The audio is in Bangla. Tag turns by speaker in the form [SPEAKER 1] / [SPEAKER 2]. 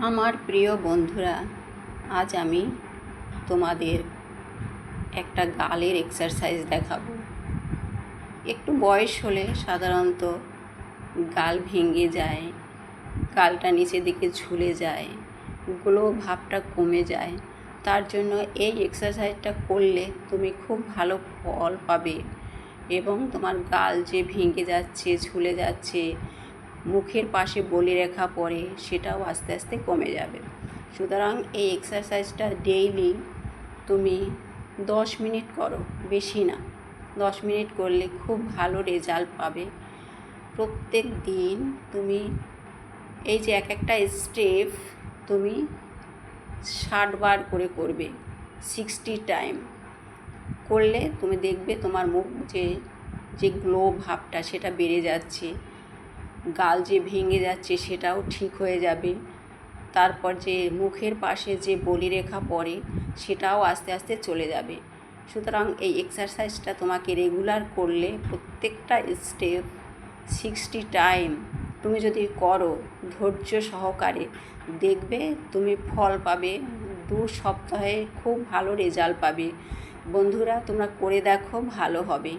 [SPEAKER 1] আমার প্রিয় বন্ধুরা, আজ আমি তোমাদের একটা গালের এক্সারসাইজ দেখাবো। একটু বয়স হলে সাধারণত গাল ভেঙে যায়, গালটা নিচের দিকে ঝুলে যায়, গ্লো ভাবটা কমে যায়। তার জন্য এই এক্সারসাইজটা করলে তুমি খুব ভালো ফল পাবে এবং তোমার গাল যে ভেঙে যাচ্ছে, ঝুলে যাচ্ছে, মুখের পাশে বলিরেখা পড়ে, সেটাও আস্তে আস্তে কমে যাবে। সুতরাং এই এক্সারসাইজটা ডেইলি তুমি 10 মিনিট করো, বেশি না। 10 মিনিট করলে খুব ভালো রেজাল্ট পাবে। প্রত্যেক দিন তুমি এই যে এক একটা স্টেপ তুমি 60 বার করে করবে, 60 টাইম করলে তুমি দেখবে তোমার মুখ যে গ্লো ভাবটা সেটা বেড়ে যাচ্ছে, গাল যে ভেঙে যাচ্ছে সেটাও ঠিক হয়ে যাবে। তারপর যে মুখের পাশে যে বলিরেখা পড়ে সেটাও আস্তে আস্তে চলে যাবে। সুতরাং এই এক্সারসাইজটা তোমাকে রেগুলার করলে প্রত্যেকটা স্টেপ 60 টাইম তুমি যদি করো ধৈর্য সহকারে, দেখবে তুমি ফল পাবে। 2 সপ্তাহে খুব ভালো রেজাল্ট পাবে। বন্ধুরা, তোমরা করে দেখো, ভালো হবে।